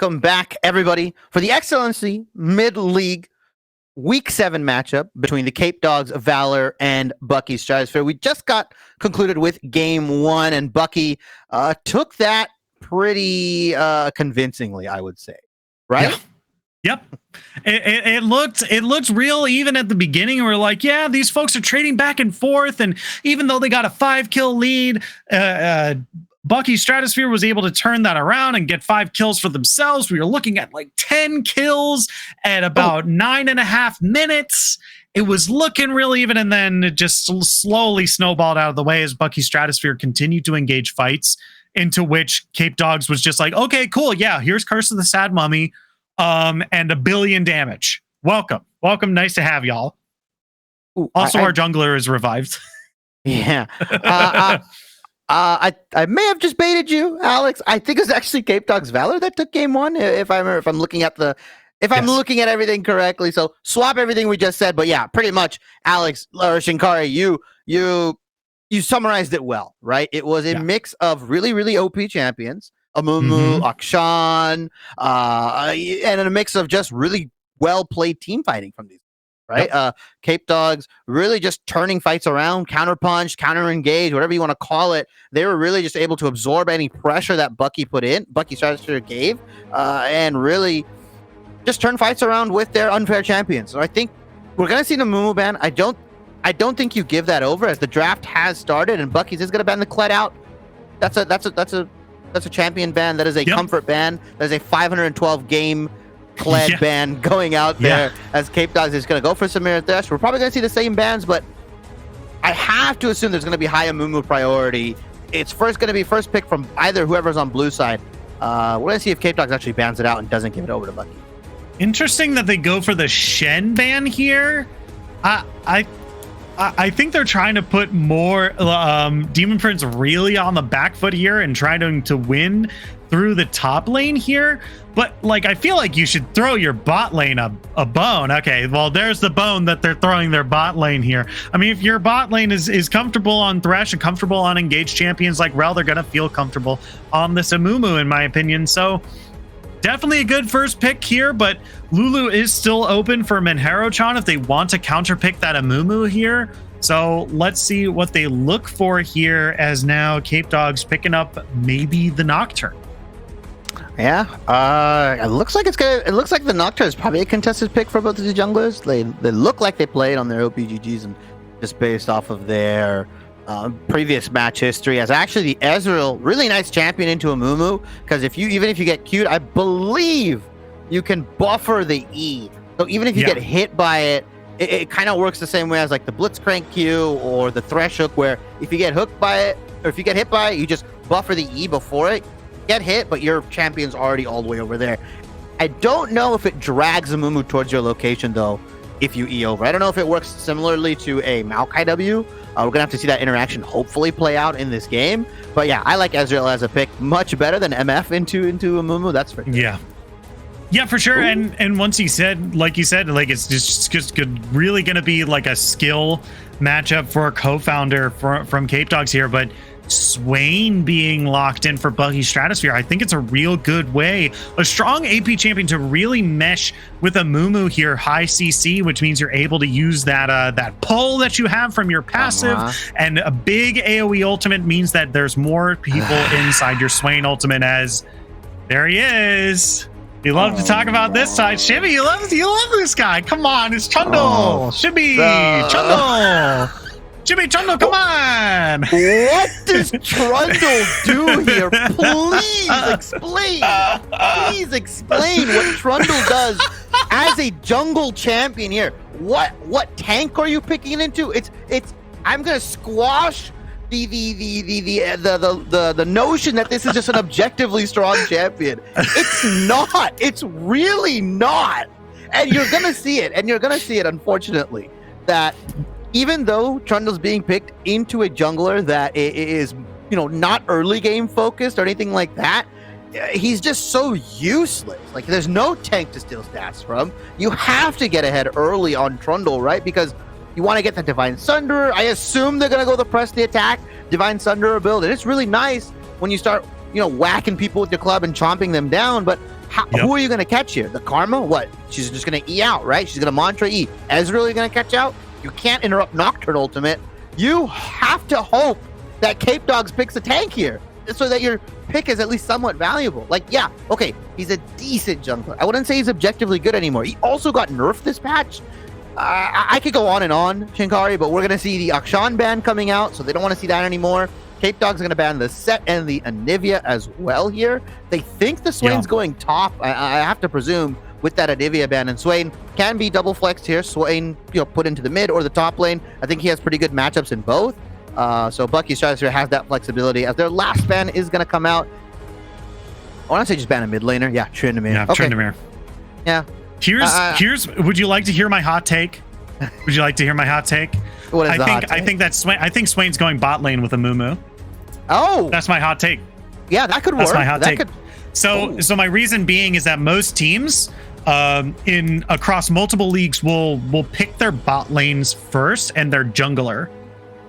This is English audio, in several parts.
Welcome back, everybody, for the Excellency Mid-League Week 7 matchup between the Capedogs of Valor and Bucky Stratosphere. We just got concluded with Game 1, and Bucky took that pretty convincingly, I would say. Right? Yeah. Yep. It looked real even at the beginning. We're like, yeah, these folks are trading back and forth, and even though they got a 5-kill lead, Bucky Stratosphere was able to turn that around and get 5 kills for themselves. We were looking at like 10 kills at about 9.5 minutes. It was looking real even, and then it just slowly snowballed out of the way as Bucky Stratosphere continued to engage fights, into which Capedogs was just like, okay, cool, yeah, here's Curse of the Sad Mummy, and 1 billion damage. Welcome. Nice to have y'all. Ooh, also, our jungler is revived. Yeah. I may have just baited you, Alex. I think it was actually Capedogs Valor that took Game 1. If I'm looking at I'm looking at everything correctly. So swap everything we just said. But yeah, pretty much, Alex or Shinkari, you summarized it well, right? It was a mix of really, really OP champions, Amumu, Akshan, and a mix of just really well played team fighting from these. Right? Yep. Capedogs really just turning fights around, counterpunch, counter-engage, whatever you want to call it. They were really just able to absorb any pressure that Bucky Stratosphere gave, and really just turn fights around with their unfair champions. So I think we're going to see the Mumu ban. I don't think you give that over, as the draft has started, and Bucky's is going to ban the Kled out. That's a champion ban. That is a comfort ban. That is a 512 game Kled ban going out there, as Capedogs is going to go for Samir Thresh. We're probably going to see the same bans, but I have to assume there's going to be high Amumu priority. It's going to be first pick from either whoever's on blue side. We're going to see if Capedogs actually bans it out and doesn't give it over to Bucky. Interesting that they go for the Shen ban here. I think they're trying to put more Demon Prince really on the back foot here and trying to win through the top lane here. But like, I feel like you should throw your bot lane a bone. Okay, well, there's the bone that they're throwing their bot lane here. I mean, if your bot lane is comfortable on Thresh and comfortable on engaged champions like Rel, they're going to feel comfortable on this Amumu, in my opinion. So definitely a good first pick here, but Lulu is still open for Minhero-chan if they want to counterpick that Amumu here. So let's see what they look for here, as now Capedogs picking up maybe the Nocturne. Yeah, it looks like the Nocturne is probably a contested pick for both of the junglers. They look like they played on their OPGGs, and just based off of their previous match history, as actually the Ezreal, really nice champion into Amumu, because even if you get queued, I believe you can buffer the E. So even if you get hit by it, it kind of works the same way as like the Blitzcrank Q or the Thresh Hook, where if you get hooked by it, or if you get hit by it, you just buffer the E before it. Get hit, but your champion's already all the way over there. I don't know if it drags Amumu towards your location, though, if you E over. I don't know if it works similarly to a Maokai W. We're going to have to see that interaction hopefully play out in this game. But yeah, I like Ezreal as a pick much better than MF into Amumu. That's for sure. Yeah, for sure. And once you said, like it's just really going to be like a skill matchup for a co-founder from Capedogs here. But Swain being locked in for Bucky Stratosphere, I think it's a real good way, a strong AP champion to really mesh with a Amumu here, high CC, which means you're able to use that pull that you have from your passive, and a big AoE ultimate means that there's more people inside your Swain ultimate, as there he is. You love to talk about this side. Shibby, you love this guy. Come on, it's Trundle. Shibby, Trundle. Jimmy Trundle, come on! What does Trundle do here? Please explain. Please explain what Trundle does as a jungle champion here. What tank are you picking into? It's. I'm gonna squash the notion that this is just an objectively strong champion. It's not. It's really not. And you're gonna see it. Unfortunately, that even though Trundle's being picked into a jungler that is, not early game focused or anything like that, he's just so useless. Like, there's no tank to steal stats from. You have to get ahead early on Trundle, right? Because you want to get the Divine Sunderer. I assume they're going to go the press the attack Divine Sunderer build. And it's really nice when you start, whacking people with your club and chomping them down. But Who are you going to catch here? The Karma? What? She's just going to E out, right? She's going to Mantra E. Ezreal, you're going to catch out? You can't interrupt Nocturne Ultimate. You have to hope that Capedogs picks a tank here so that your pick is at least somewhat valuable. Like, yeah, okay, he's a decent jungler. I wouldn't say he's objectively good anymore. He also got nerfed this patch. I could go on and on, Shinkari, but we're going to see the Akshan ban coming out, so they don't want to see that anymore. Capedogs are going to ban the Set and the Anivia as well here. They think the Swain's going top, I have to presume, with that Anivia ban, and Swain can be double flexed here. Swain, put into the mid or the top lane. I think he has pretty good matchups in both. So Bucky Stratosphere has that flexibility. As their last ban is going to come out, I want to say just ban a mid laner. Yeah, Tryndamere. Yeah, okay. Tryndamere. Yeah. Here's. Would you like to hear my hot take? Would you like to hear my hot take? What is hot take? I think that Swain. I think Swain's going bot lane with a Mumu. Oh, that's my hot take. Yeah, that could work. That's my hot take. So my reason being is that most teams across multiple leagues will pick their bot lanes first and their jungler.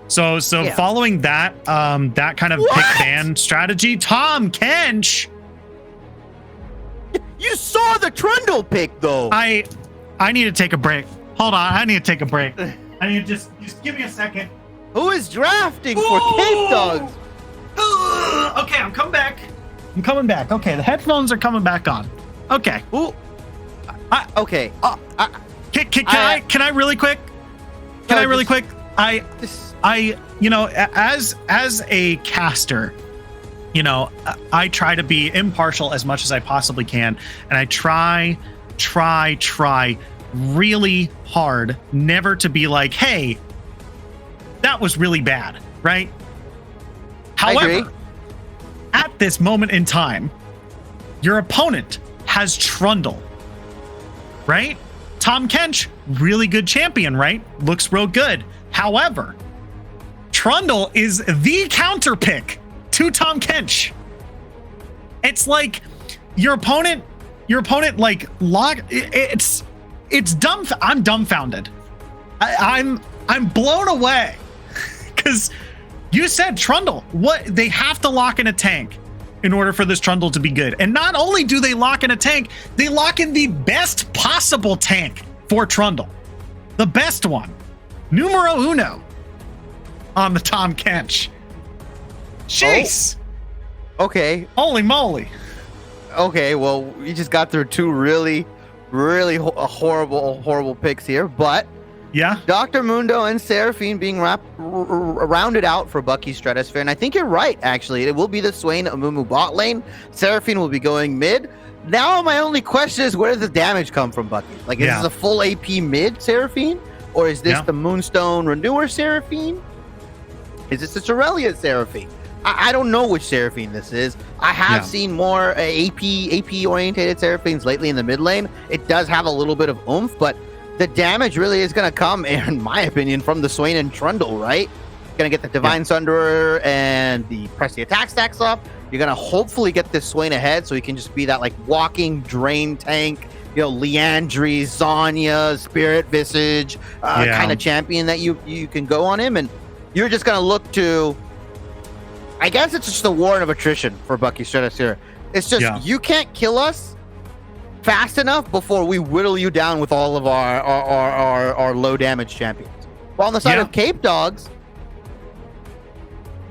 So following that that kind of pick ban strategy, Tom Kench. You saw the Trundle pick though. I need to take a break. Hold on, I need to take a break. I need to just give me a second. Who is drafting for Capedogs? Okay, I'm coming back. Okay, the headphones are coming back on. Okay. Ooh. Okay. Can I really quick? I as a caster, I try to be impartial as much as I possibly can, and I try really hard never to be like, hey, that was really bad, right? However, at this moment in time, your opponent has Trundle, right? Tom Kench, really good champion, right? Looks real good. However, Trundle is the counter pick to Tom Kench. It's like your opponent like it's dumb. I'm dumbfounded. I'm blown away because you said Trundle. What, they have to lock in a tank in order for this Trundle to be good. And not only do they lock in a tank, they lock in the best possible tank for Trundle. The best one. Numero uno on the Tom Kench. Jeez. Oh. Okay. Holy moly. Okay, well, we just got through two really horrible picks here, but yeah, Dr. Mundo and Seraphine being rounded out for Bucky Stratosphere, and I think you're right, actually. It will be the Swain Amumu bot lane. Seraphine will be going mid. Now my only question is, where does the damage come from, Bucky? Like, is this a full AP mid Seraphine? Or is this the Moonstone Renewer Seraphine? Is this the Aurelia Seraphine? I don't know which Seraphine this is. I have seen more AP orientated Seraphines lately in the mid lane. It does have a little bit of oomph, but the damage really is going to come, in my opinion, from the Swain and Trundle, right? Going to get the Divine Sunderer and press the attack stacks up. You're going to hopefully get this Swain ahead so he can just be that like walking drain tank, Leandry, Zanya, Spirit Visage kind of champion that you can go on him. And you're just going to look to, I guess it's just the war of attrition for Bucky Stratosphere. It's just, you can't kill us fast enough before we whittle you down with all of our low damage champions. While on the side of Capedogs,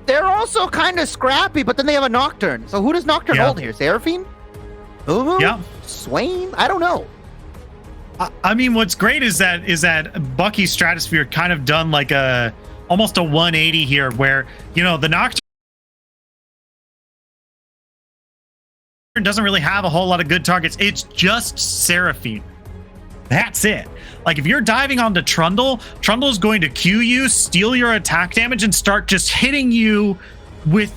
they're also kind of scrappy, but then they have a Nocturne. So who does Nocturne hold here? Seraphine? Umu? Yeah. Swain? I don't know. I mean, what's great is that Bucky Stratosphere kind of done like almost a 180 here, where the Nocturne doesn't really have a whole lot of good targets. It's just Seraphine. That's it. Like, if you're diving onto Trundle's going to Q you, steal your attack damage, and start just hitting you with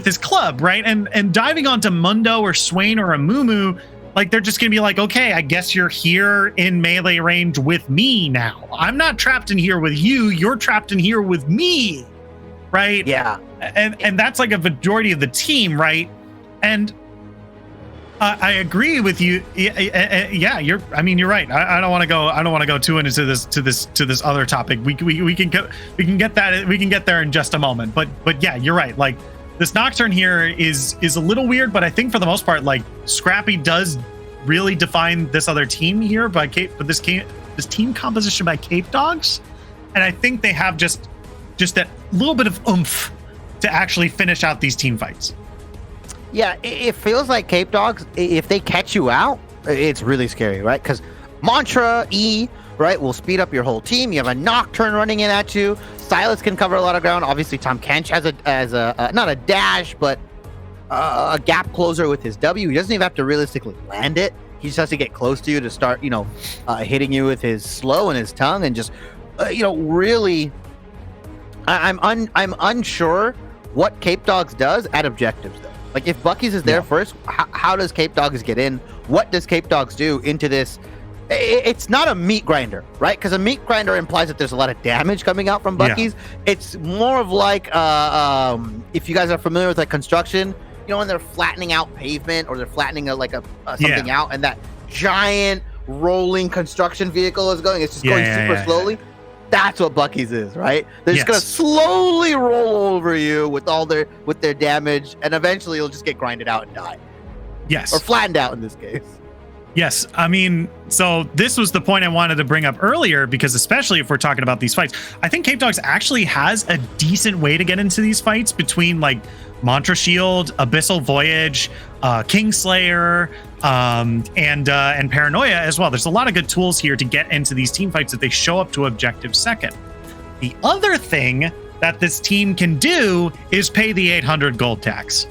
his club, right? And diving onto Mundo or Swain or Amumu, like, they're just gonna be like, okay, I guess you're here in melee range with me now. I'm not trapped in here with you. You're trapped in here with me, right? Yeah. And that's like a majority of the team, right? And I agree with you. Yeah, you're right. I don't want to go too into this other topic. We can get there in just a moment. But yeah, you're right. Like, this Nocturne here is a little weird, but I think for the most part, like Scrappy does really define this other team here this team composition by Capedogs, and I think they have just that little bit of oomph to actually finish out these team fights. Yeah, it feels like Capedogs, if they catch you out, it's really scary, right? Because Mantra E, right, will speed up your whole team. You have a Nocturne running in at you. Silas can cover a lot of ground. Obviously, Tom Kench has a not a dash, but a gap closer with his W. He doesn't even have to realistically land it. He just has to get close to you to start, hitting you with his slow and his tongue, and just, really. I'm unsure what Capedogs does at objectives though. Like if Bucky's is there first, how does Capedogs get in? What does Capedogs do into this? It's not a meat grinder, right? Because a meat grinder implies that there's a lot of damage coming out from Bucky's. It's more of like, if you guys are familiar with like construction, when they're flattening out pavement or they're flattening something out, and that giant rolling construction vehicle is going. It's just going super slowly. That's what Bucky's is, right? They're just gonna slowly roll over you with their damage, and eventually you'll just get grinded out and die. Yes. Or flattened out in this case. Yes. I mean, so this was the point I wanted to bring up earlier, because especially if we're talking about these fights, I think Capedogs actually has a decent way to get into these fights between like Mantra Shield, Abyssal Voyage, Kingslayer, and Paranoia as well. There's a lot of good tools here to get into these team fights if they show up to objective second. The other thing that this team can do is pay the 800 gold tax.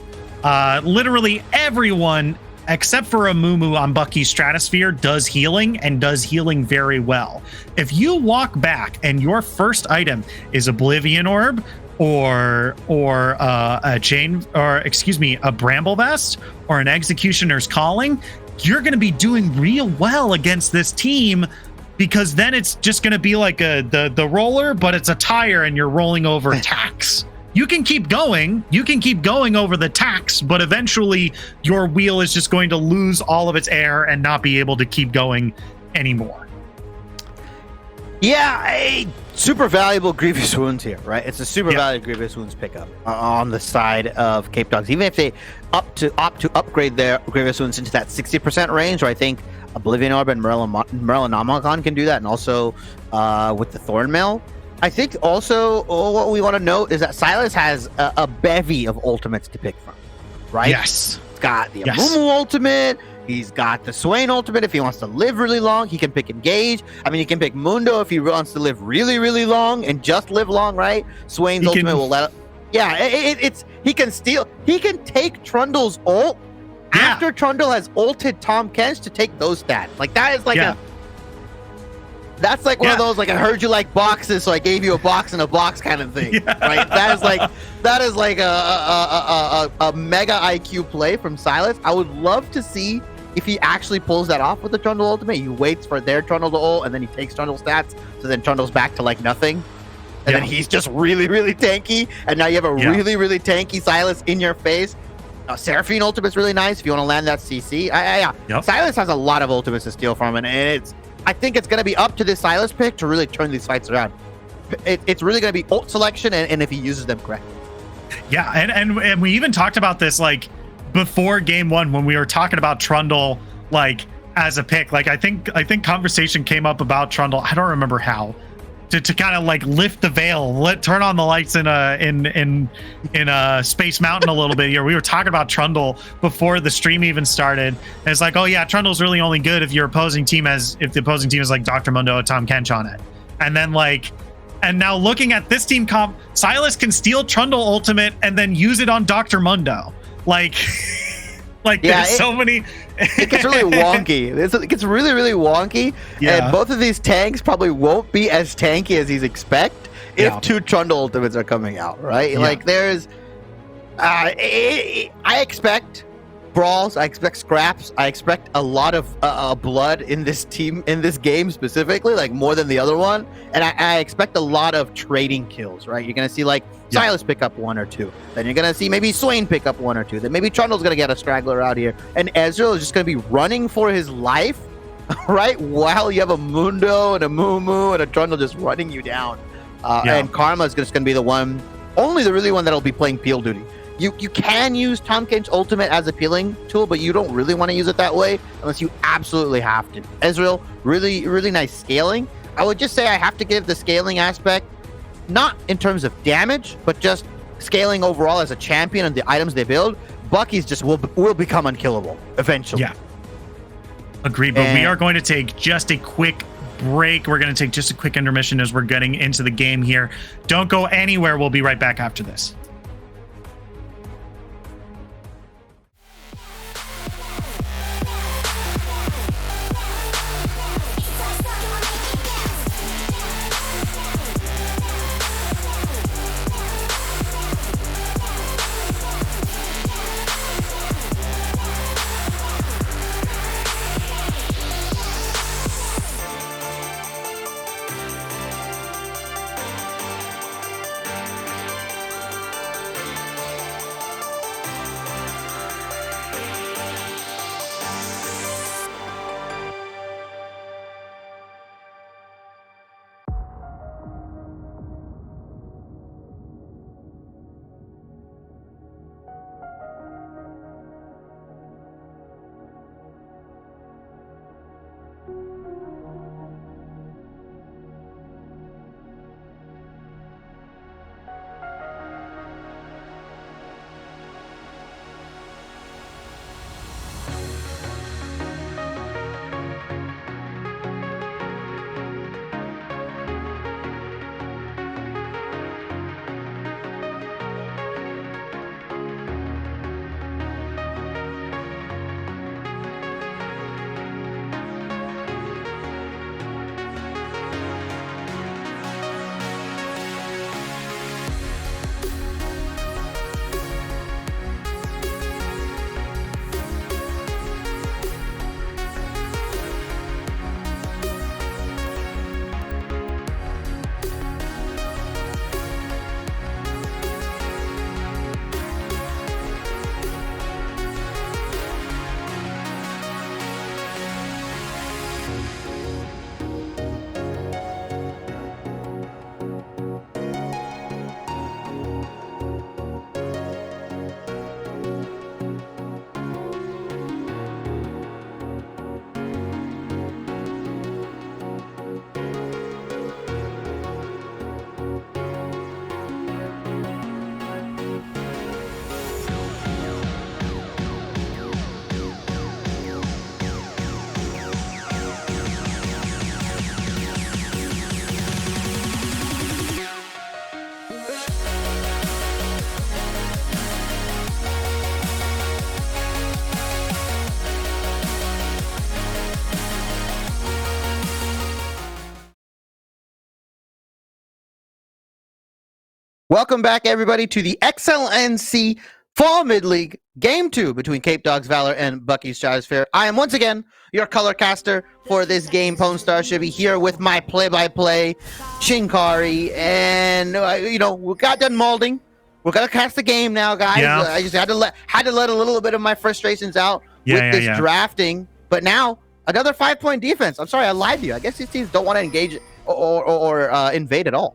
Literally everyone except for a Mumu on Bucky's Stratosphere does healing, and does healing very well. If you walk back and your first item is Oblivion Orb or a Bramble Vest or an Executioner's Calling, you're going to be doing real well against this team, because then it's just going to be like the roller, but it's a tire and you're rolling over tacks. You can keep going over the tacks, but eventually your wheel is just going to lose all of its air and not be able to keep going anymore. Yeah, a super valuable Grievous Wounds here, right? It's a super valuable Grievous Wounds pickup on the side of Capedogs. Even if they opt to upgrade their Grievous Wounds into that 60% range, or I think Oblivion Orb and Merlinomicon can do that, and also with the Thornmail. I think also what we want to note is that Silas has a bevy of ultimates to pick from, right? Yes. He's got the Amumu ultimate. He's got the Swain ultimate if he wants to live really long. He can pick Engage. I mean, he can pick Mundo if he wants to live really, really long and just live long, right? Swain's ultimate will let... he can steal... He can take Trundle's ult after Trundle has ulted Tom Kench to take those stats. Like, that is like a... That's like one of those, like, I heard you like boxes, so I gave you a box in a box kind of thing, right? That is like a mega IQ play from Silas. I would love to see if he actually pulls that off with the Trundle ultimate. He waits for their Trundle to ult, and then he takes Trundle stats, so then Trundle's back to like nothing, and then he's just really, really tanky, and now you have a really, really tanky Silas in your face. Seraphine ultimate's really nice if you want to land that CC. Silas has a lot of ultimates to steal from, and I think it's going to be up to this Silas pick to really turn these fights around. It's really going to be ult selection and if he uses them correctly. Yeah, and we even talked about this like before game one when we were talking about Trundle like as a pick. Like I think conversation came up about Trundle. I don't remember how. To kind of like lift the veil, turn on the lights in Space Mountain a little bit here. We were talking about Trundle before the stream even started, and it's like, oh yeah, Trundle's really only good if the opposing team has like Dr. Mundo or Tom Kench on it. And then and now looking at this team comp, Silas can steal Trundle ultimate and then use it on Dr. Mundo. There's so many. It gets really wonky. It gets really, really wonky. Yeah. And both of these tanks probably won't be as tanky as he's expect if two Trundle ultimates are coming out, right? Yeah. Like there's, I expect brawls. I expect scraps. I expect a lot of blood in this team, in this game specifically, like more than the other one. And I expect a lot of trading kills, right? You're going to see like Silas pick up one or two. Then you're going to see maybe Swain pick up one or two. Then maybe Trundle's going to get a straggler out here. And Ezreal is just going to be running for his life, right? While you have a Mundo and a Mumu and a Trundle just running you down. And Karma is just going to be the one, only the really one that'll be playing peel duty you can use Tahm Kench ultimate as a peeling tool, but you don't really want to use it that way unless you absolutely have to. Ezreal, really nice scaling. I would just say I have to give the scaling aspect, not in terms of damage, but just scaling overall as a champion and the items they build. Bucky's just will become unkillable eventually. Yeah. Agreed, but we are going to take just a quick break. We're going to take just a quick intermission as we're getting into the game here. Don't go anywhere. We'll be right back after this. Welcome back, everybody, to the XLNC Fall Mid-League Game 2 between Capedogs, Valor, and Bucky Stratosphere. I am once again your color caster for this game, Pwn Star. Should be here with my play-by-play, Shinkari, and we got done molding. We're gonna cast the game now, guys. Yeah. I just had to let a little bit of my frustrations out with this drafting. But now another 5-point defense. I'm sorry, I lied to you. I guess these teams don't want to engage or invade at all.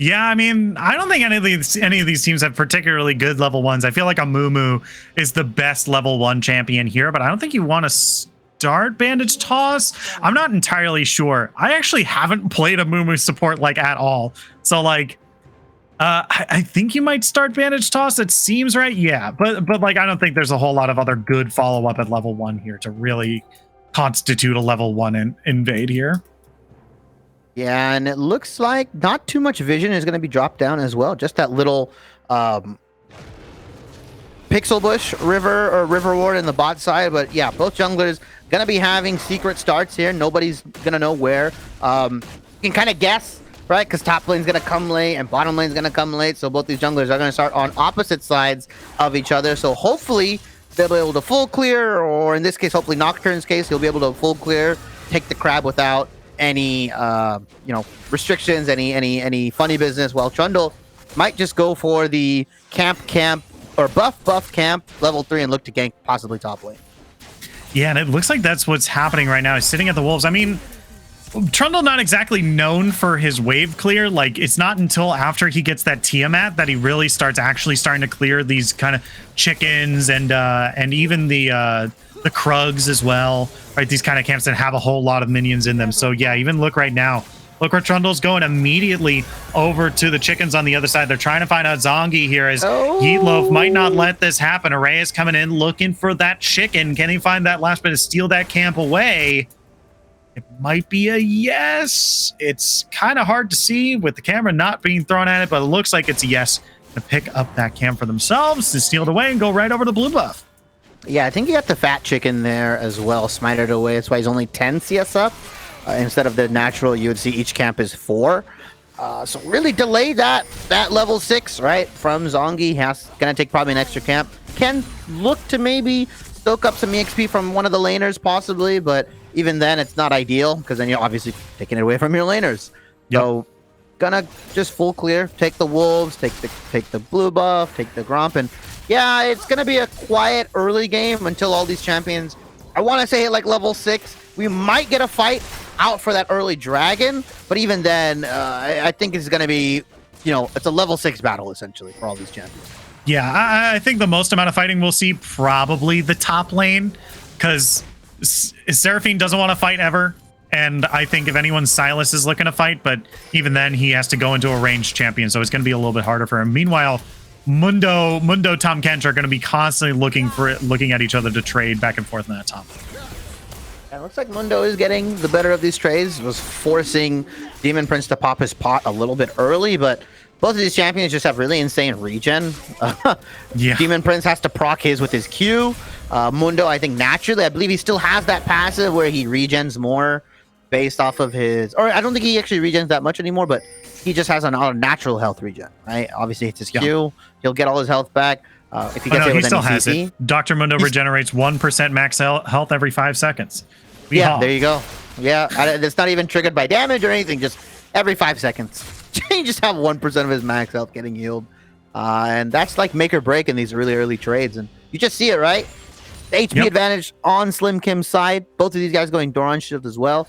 Yeah, I mean, I don't think any of these teams have particularly good level ones. I feel like a Mumu is the best level 1 champion here, but I don't think you want to start Bandage Toss. I'm not entirely sure. I actually haven't played a Mumu support like at all. So like, I think you might start Bandage Toss. It seems right. Yeah, but like, I don't think there's a whole lot of other good follow up at level 1 here to really constitute a level 1 invade here. Yeah, and it looks like not too much vision is going to be dropped down as well. Just that little pixel bush river ward in the bot side. But yeah, both junglers going to be having secret starts here. Nobody's going to know where. You can kind of guess, right? Because top lane's going to come late and bottom lane's going to come late. So both these junglers are going to start on opposite sides of each other. So hopefully they'll be able to full clear, or in this case, hopefully Nocturne's case, he'll be able to full clear, take the crab without any restrictions, any funny business, while Trundle might just go for the camp or buff camp level 3 and look to gank possibly top lane. Yeah, and it looks like that's what's happening right now. He's sitting at the wolves. I mean, Trundle not exactly known for his wave clear. Like, it's not until after he gets that Tiamat that he really starts starting to clear these kind of chickens and even the Krugs as well, right? These kind of camps that have a whole lot of minions in them. So yeah, even look right now. Look where Trundle's going immediately over to the chickens on the other side. They're trying to find out Zongi here as Yeetloaf might not let this happen. Array is coming in looking for that chicken. Can he find that last bit to steal that camp away? It might be a yes. It's kind of hard to see with the camera not being thrown at it, but it looks like it's a yes to pick up that camp for themselves, to steal it away and go right over to blue buff. Yeah, I think he got the fat chicken there as well, smited away. That's why he's only 10 CS up. Instead of the natural, you would see each camp is 4. So really delay that level 6, right? From Zongi, gonna take probably an extra camp. Can look to maybe stoke up some EXP from one of the laners possibly, but even then it's not ideal because then you're obviously taking it away from your laners. Yep. So gonna just full clear, take the wolves, take the blue buff, take the gromp, and yeah, it's gonna be a quiet early game until all these champions, I want to say, hit like level 6. We might get a fight out for that early dragon, but even then I think it's going to be, it's a level 6 battle essentially for all these champions. Yeah, I think the most amount of fighting we'll see probably the top lane, because Seraphine doesn't want to fight ever, and I think if anyone, Silas is looking to fight, but even then he has to go into a ranged champion, so it's going to be a little bit harder for him. Meanwhile, Mundo, Tom Kench are going to be constantly looking at each other to trade back and forth in that top. It looks like Mundo is getting the better of these trades, was forcing Demon Prince to pop his pot a little bit early, but both of these champions just have really insane regen. Yeah. Demon Prince has to proc his with his Q. Mundo, I think naturally, I believe he still has that passive where he regens more based off of his, or I don't think he actually regens that much anymore, but he just has a natural health regen, right? Obviously it's his Q. He'll get all his health back. If he gets he still has it. Dr. Mundo regenerates 1% max health every 5 seconds. There you go. Yeah, it's not even triggered by damage or anything, just every 5 seconds. You just have 1% of his max health getting healed. And that's like make or break in these really early trades. And you just see it, right? The HP advantage on Slim Kim's side. Both of these guys going Doran shield as well.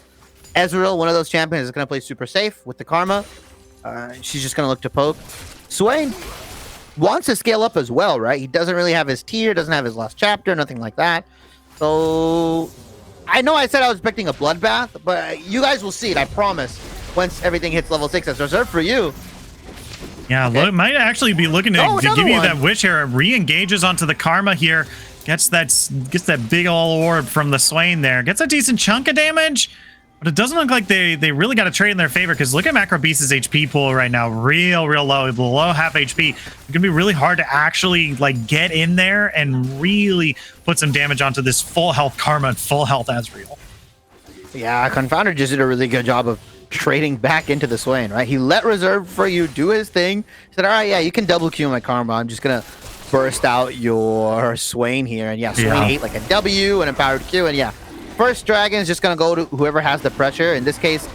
Ezreal, one of those champions, is going to play super safe with the Karma. She's just going to look to poke. Swain wants to scale up as well, right? He doesn't really have his tier, doesn't have his last chapter, nothing like that. So I know I said I was expecting a bloodbath, but you guys will see it, I promise, once everything hits level 6. That's reserved for you. Yeah, okay. Might actually be looking to give you that wish here. Re-engages onto the Karma here. Gets that big ol' orb from the Swain there. Gets a decent chunk of damage. But it doesn't look like they really got a trade in their favor, because look at Macro Beast's HP pool right now. Real low, below half HP. It's going to be really hard to actually get in there and really put some damage onto this full health Karma and full health Ezreal. Yeah, Confounder just did a really good job of trading back into the Swain, right? He let Reserve for you do his thing. He said, all right, yeah, you can double Q my Karma. I'm just going to burst out your Swain here. And yeah, Swain ate like a W and empowered Q, and yeah. First dragon is just going to go to whoever has the pressure. In this case,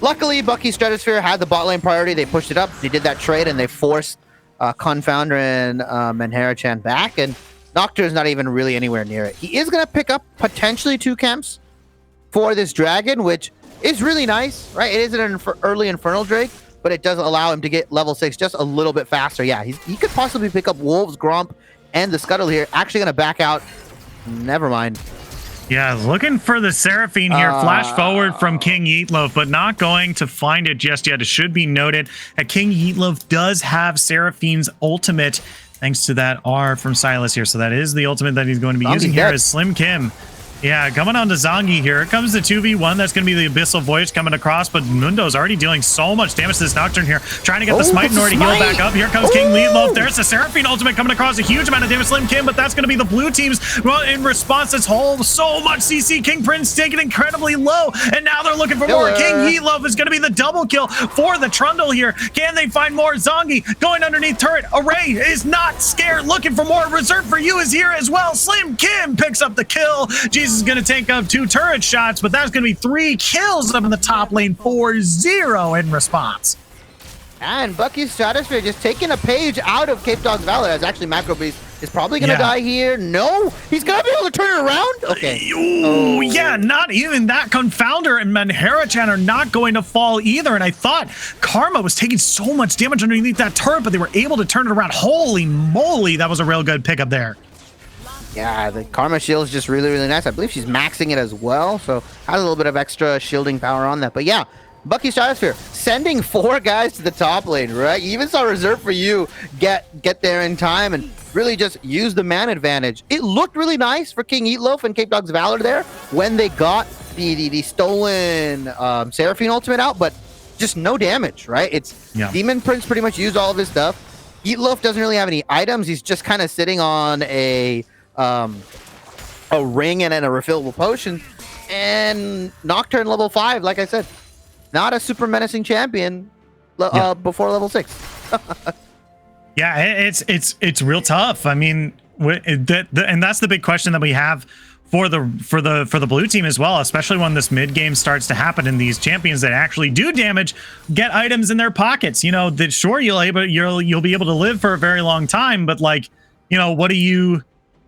luckily, Bucky Stratosphere had the bot lane priority. They pushed it up. They did that trade, and they forced Confounder and Manhara-chan back. And Nocturne is not even really anywhere near it. He is going to pick up potentially 2 camps for this dragon, which is really nice, right? It is an early Infernal Drake, but it does allow him to get level 6 just a little bit faster. Yeah, he could possibly pick up Wolves, Gromp, and the Scuttle here. Actually going to back out. Never mind. Yeah, looking for the Seraphine here. Flash forward from King Yeetloaf, but not going to find it just yet. It should be noted that King Yeetloaf does have Seraphine's ultimate, thanks to that R from Silas here. So that is the ultimate that he's going to be using here as Slim Kim. Yeah, coming on to Zongi here. Here comes the 2v1. That's going to be the Abyssal Voyage coming across, but Mundo's already dealing so much damage to this Nocturne here. Trying to get the smite in order to heal back up. Here comes King Yeetloaf. There's the Seraphine ultimate coming across. A huge amount of damage to Slim Kim, but that's going to be the blue team's in response. This whole so much CC. King Prince taking incredibly low, and now they're looking for more. King Yeetloaf is going to be the double kill for the Trundle here. Can they find more? Zongi going underneath turret. Array is not scared, looking for more. Reserve for you is here as well. Slim Kim picks up the kill. Jesus is going to take up 2 turret shots, but that's going to be 3 kills up in the top lane, 4-0 in response. And Bucky Stratosphere just taking a page out of Capedogs Valor, as actually Macro Beast is probably going to die here. No, he's going to be able to turn it around. Okay. Yeah, not even that. Confounder and Manhara-chan are not going to fall either. And I thought Karma was taking so much damage underneath that turret, but they were able to turn it around. Holy moly, that was a real good pickup there. Yeah, the Karma shield is just really, really nice. I believe she's maxing it as well, so has a little bit of extra shielding power on that. But yeah, Bucky Stratosphere sending 4 guys to the top lane, right? You even saw Reserve for You get there in time and really just use the man advantage. It looked really nice for King Eatloaf and Capedogs Valor there when they got the stolen Seraphine ultimate out, but just no damage, right? It's Demon Prince pretty much used all of his stuff. Eatloaf doesn't really have any items. He's just kind of sitting on a ring and then a refillable potion. And Nocturne level 5, like I said, not a super menacing champion before level 6. Yeah, it's real tough. I mean, and that's the big question that we have for the blue team as well, especially when this mid game starts to happen and these champions that actually do damage get items in their pockets. You know, that sure you'll be able to live for a very long time, but like, you know, what are you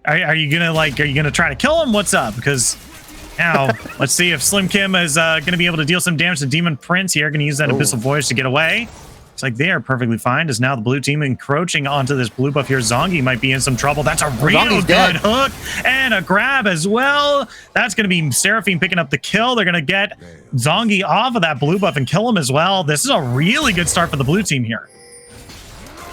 gonna try to kill him? What's up? Because now let's see if Slim Kim is gonna be able to deal some damage to Demon Prince here. Gonna use that Abyssal Voyage to get away. It's like they are perfectly fine. As now the blue team encroaching onto this blue buff here. Zongi might be in some trouble. That's a real good hook and a grab as well. That's going to be Seraphine picking up the kill. They're going to get Zongi off of that blue buff and kill him as well. This is a really good start for the blue team here.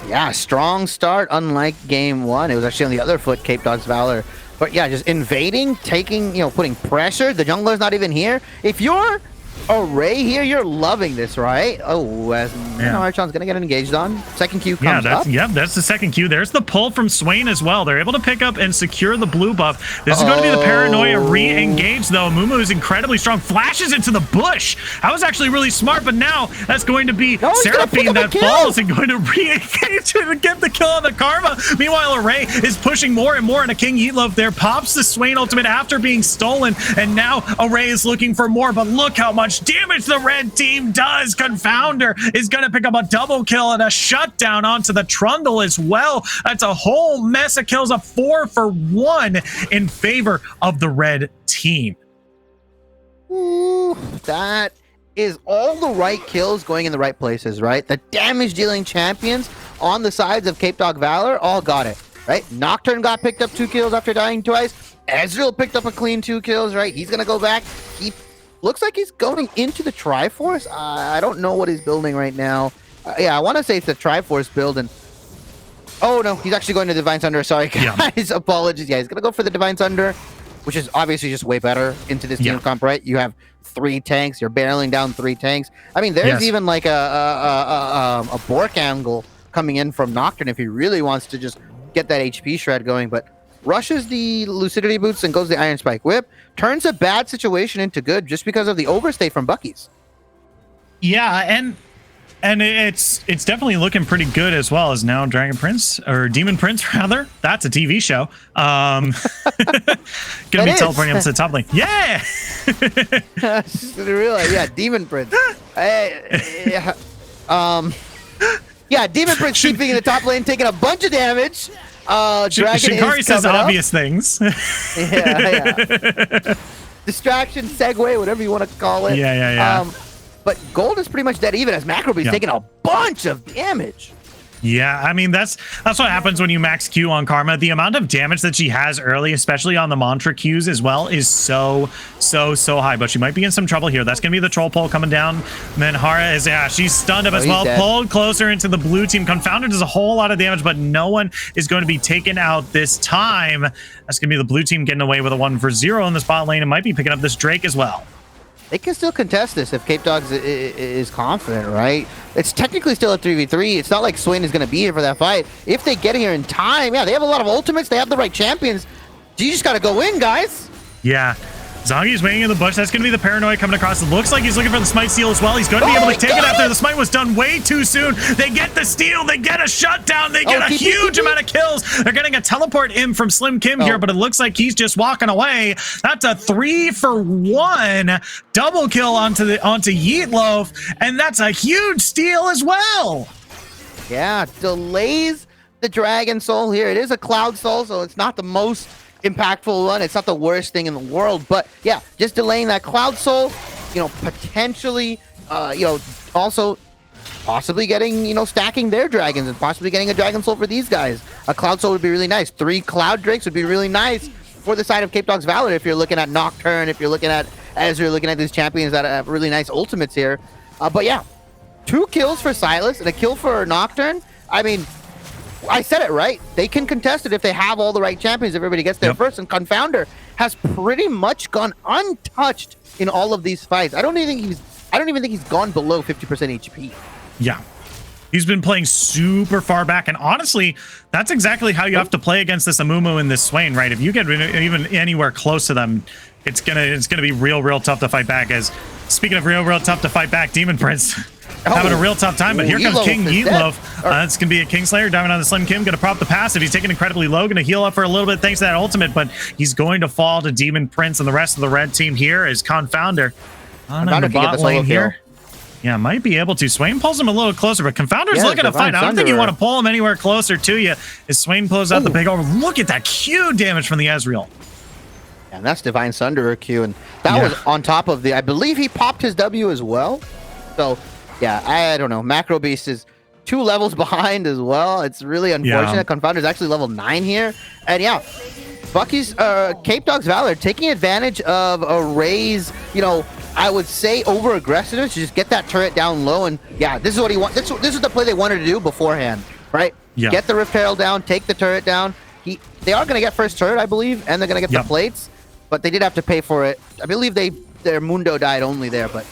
Yeah, strong start, unlike game 1. It was actually on the other foot, Capedogs Valor. But yeah, just invading, taking, putting pressure. The jungler's not even here. If you're Array here, you're loving this, right? Oh, as Archon's gonna get engaged on. Second Q comes up. That's the second Q. There's the pull from Swain as well. They're able to pick up and secure the blue buff. This is going to be the Paranoia re-engage, though. Mumu is incredibly strong. Flashes into the bush. That was actually really smart, but now that's going to be Seraphine that falls and going to re-engage and get the kill on the Karma. Meanwhile, Array is pushing more and more, and a King Eatloaf there pops the Swain ultimate after being stolen, and now Array is looking for more, but look how much damage the red team does. Confounder is going to pick up a double kill and a shutdown onto the Trundle as well. That's a whole mess of kills, a 4 for 1 in favor of the red team. Ooh, that is all the right kills going in the right places, right? The damage dealing champions on the sides of Capedog Valor all got it, right? Nocturne got picked up 2 kills after dying twice. Ezreal picked up a clean 2 kills, right? He's going to go back. He looks like he's going into the Triforce. I don't know what he's building right now. Yeah, I want to say it's the Triforce build. And oh, no, he's actually going to Divine Thunder. Sorry, guys. Yeah. Apologies. Yeah, he's going to go for the Divine Thunder, which is obviously just way better into this team comp, right? You have 3 tanks. You're barreling down 3 tanks. I mean, there's even like a Bork angle coming in from Nocturne if he really wants to just get that HP shred going. But rushes the Lucidity Boots and goes the Iron Spike Whip. Turns a bad situation into good just because of the overstay from Bucky's. Yeah, and it's definitely looking pretty good as well as now Dragon Prince, or Demon Prince rather. That's a TV show. Gonna be teleporting up to the top lane. Yeah! Really, Demon Prince. Demon Prince keeping in the top lane, taking a bunch of damage. Shikari says obvious things. Distraction, segue, whatever you want to call it. But gold is pretty much dead even as Macrobee's taking a bunch of damage. Yeah, I mean, that's what happens when you max Q on Karma. The amount of damage that she has early, especially on the mantra Qs as well, is so high. But she might be in some trouble here. That's going to be the troll pole coming down. Manhara is, she's stunned up as well. Dead. Pulled closer into the blue team. Confounded does a whole lot of damage, but no one is going to be taken out this time. That's going to be the blue team getting away with a 1 for 0 in the spot lane and might be picking up this Drake as well. They can still contest this if Capedogs is confident, right? It's technically still a 3v3. It's not like Swain is going to be here for that fight. If they get here in time, they have a lot of ultimates. They have the right champions. You just got to go in, guys. Yeah. Zongi's waiting in the bush. That's going to be the Paranoia coming across. It looks like he's looking for the Smite Steal as well. He's going to be able to take it after the Smite was done way too soon. They get the steal. They get a shutdown. They get a huge amount of kills. They're getting a teleport in from Slim Kim here, but it looks like he's just walking away. That's a 3 for 1 double kill onto Yeatloaf, and that's a huge steal as well. Yeah, delays the Dragon Soul here. It is a Cloud Soul, so it's not the most impactful one. It's not the worst thing in the world, but yeah, just delaying that Cloud Soul, potentially, also possibly getting, stacking their dragons and possibly getting a Dragon Soul for these guys. A Cloud Soul would be really nice. 3 Cloud Drakes would be really nice for the side of Capedogs Valor if you're looking at Nocturne, if you're looking at Ezreal, looking at these champions that have really nice ultimates here. But yeah, 2 kills for Sylas and a kill for Nocturne. I mean, I said it right. They can contest it if they have all the right champions. Everybody gets there first, and Confounder has pretty much gone untouched in all of these fights. I don't even think he's gone below 50% HP. Yeah. He's been playing super far back, and honestly, that's exactly how you have to play against this Amumu and this Swain, right? If you get even anywhere close to them, it's gonna be real tough to fight back. As speaking of real tough to fight back, Demon Prince having a real tough time, but here comes King Yeatloaf. That's gonna be a Kingslayer diving on the Slim Kim, gonna prop the passive. He's taking incredibly low, gonna heal up for a little bit thanks to that ultimate, but he's going to fall to Demon Prince, and the rest of the red team here is Confounder on the bot lane here. Yeah, might be able to. Swain pulls him a little closer, but Confounder's looking to fight. I don't think you want to pull him anywhere closer to you. As Swain pulls out the big over. Look at that Q damage from the Ezreal. Yeah, and that's Divine Sunderer Q, and that was on top of I believe he popped his W as well. So, yeah, I don't know. Macro Beast is 2 levels behind as well. It's really unfortunate. Confounder's actually level 9 here. And yeah, Bucky's Capedogs Valor taking advantage of Array's, I would say over aggressiveness to just get that turret down low, and yeah, this is what he wants. This is the play they wanted to do beforehand, right? Yeah. Get the Rift Herald down, take the turret down. They are going to get first turret, I believe, and they're going to get the plates, but they did have to pay for it. I believe their Mundo died only there, but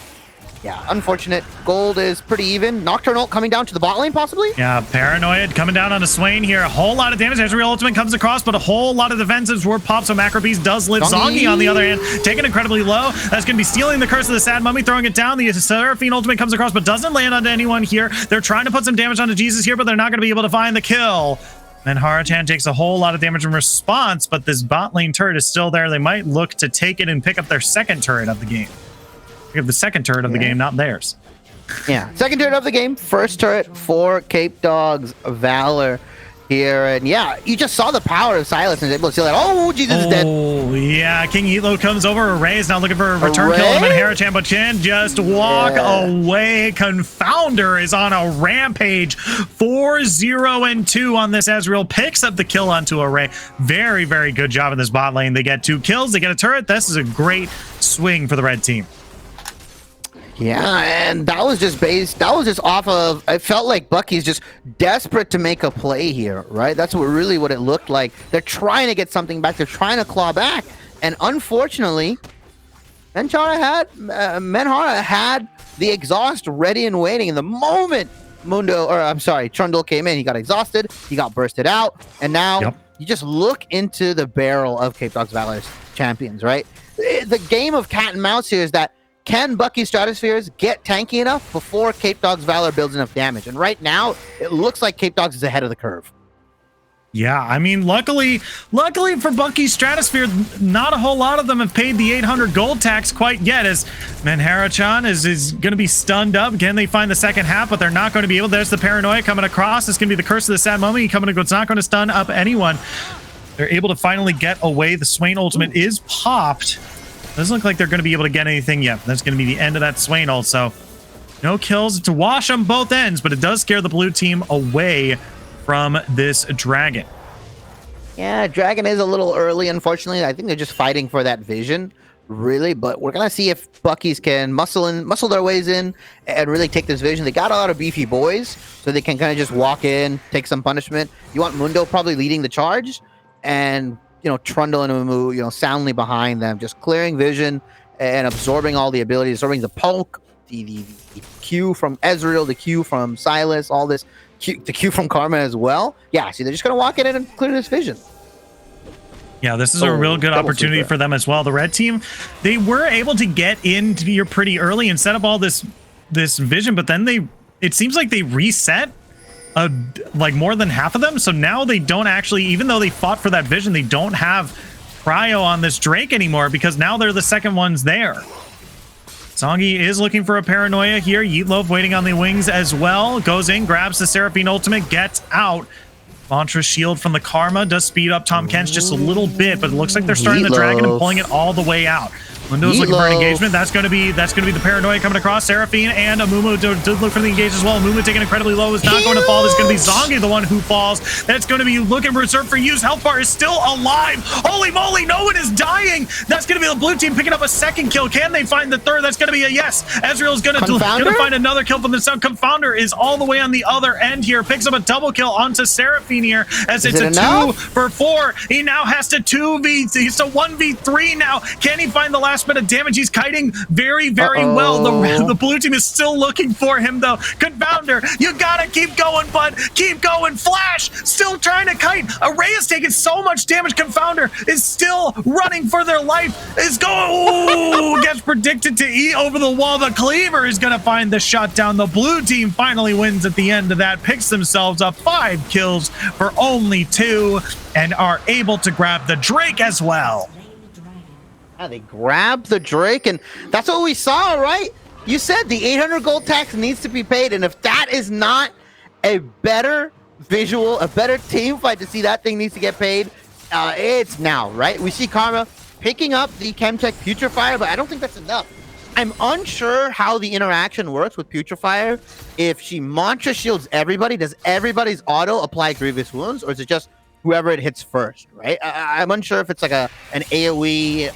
yeah, unfortunate. Gold is pretty even. Nocturnal coming down to the bot lane, possibly? Yeah, Paranoid coming down on a Swain here. A whole lot of damage. Ezreal ultimate comes across, but a whole lot of defensives were popped, so Macro Beast does live. Zongi, on the other hand, taken incredibly low. That's going to be stealing the Curse of the Sad Mummy, throwing it down. The Seraphine ultimate comes across, but doesn't land onto anyone here. They're trying to put some damage onto Jesus here, but they're not going to be able to find the kill. And Harachan takes a whole lot of damage in response, but this bot lane turret is still there. They might look to take it and pick up their second turret of the game. Pick up the second turret of the game, not theirs. Yeah, second turret of the game, first turret for Capedogs Valor here. And yeah, you just saw the power of Sylas and able to see that. Oh, Jesus is dead. Oh, yeah. King Yeatloaf comes over. Array is now looking for a return kill on Harachan, but can just walk away. Confounder is on a rampage. 4-0-2 on this Ezreal. Picks up the kill onto Array. Very, very good job in this bot lane. They get 2 kills. They get a turret. This is a great swing for the red team. Yeah, and that was just off of, it felt like Bucky's just desperate to make a play here, right? That's what it looked like. They're trying to get something back. They're trying to claw back. And unfortunately, Menhara had the exhaust ready and waiting. And the moment Trundle came in, he got exhausted, he got bursted out, and now you just look into the barrel of Capedogs Valor's champions, right? The game of cat and mouse here is that can Bucky Stratospheres get tanky enough before Capedogs Valor builds enough damage? And right now, it looks like Capedogs is ahead of the curve. Yeah, I mean, luckily for Bucky Stratosphere, not a whole lot of them have paid the 800 gold tax quite yet, as Menhara-chan is going to be stunned up. Can they find the second half? But they're not going to be able. There's the Paranoia coming across. It's going to be the Curse of the Sad Mummy coming. It's not going to stun up anyone. They're able to finally get away. The Swain ultimate is popped. Doesn't look like they're going to be able to get anything yet. That's going to be the end of that Swain ult. So no kills to wash on both ends, but it does scare the blue team away from this dragon. Yeah, dragon is a little early, unfortunately. I think they're just fighting for that vision, really. But we're going to see if Bucky's can muscle their ways in and really take this vision. They got a lot of beefy boys, so they can kind of just walk in, take some punishment. You want Mundo probably leading the charge, and Trundle and Umu, soundly behind them, just clearing vision and absorbing all the abilities, absorbing the poke, the Q from Ezreal, the Q from Sylas, all this, the Q from Karma as well. Yeah, see, they're just going to walk in and clear this vision. Yeah, this is a real good opportunity for them as well. The red team, they were able to get into here pretty early and set up all this vision, but then it seems like they reset like more than half of them, so now they don't actually, even though they fought for that vision, they don't have cryo on this Drake anymore because now they're the second ones there. Zongi is looking for a Paranoia here. Yeatloaf waiting on the wings as well. Goes in, grabs the Seraphine ultimate, gets out. Mantra Shield from the Karma does speed up Tom Kench just a little bit, but it looks like they're starting the Dragon and pulling it all the way out. Mundo's looking for an engagement. That's going to be the Paranoia coming across. Seraphine and Amumu did look for the engage as well. Amumu taking incredibly low is not going to fall. This is going to be Zongi, the one who falls. That's going to be looking reserved for use. Health bar is still alive. Holy moly, no one is dying. That's going to be the blue team picking up a second kill. Can they find the third? That's going to be a yes. Ezreal is going to find another kill from the Sun. Confounder is all the way on the other end here. Picks up a double kill onto Seraphine here as it's a 2 for 4. He now has to 1v3 now. Can he find the last bit of damage? He's kiting very well. The blue team is still looking for him though. Confounder, you gotta keep going, bud. Keep going. Flash still trying to kite. Array is taking so much damage. Confounder is still running for their life. Is going gets predicted to eat over the wall. The Cleaver is gonna find the shutdown. The blue team finally wins at the end of that, picks themselves up 5 kills for only 2 and are able to grab the Drake as well. Yeah, they grabbed the Drake, and that's what we saw, right? You said the 800 gold tax needs to be paid, and if that is not a better visual, a better team fight to see that thing needs to get paid, it's now, right? We see Karma picking up the Chemtech Putrefier, but I don't think that's enough. I'm unsure how the interaction works with Putrefier. If she Mantra Shields everybody, does everybody's auto apply Grievous Wounds, or is it just whoever it hits first, right? I'm unsure if it's like an AoE.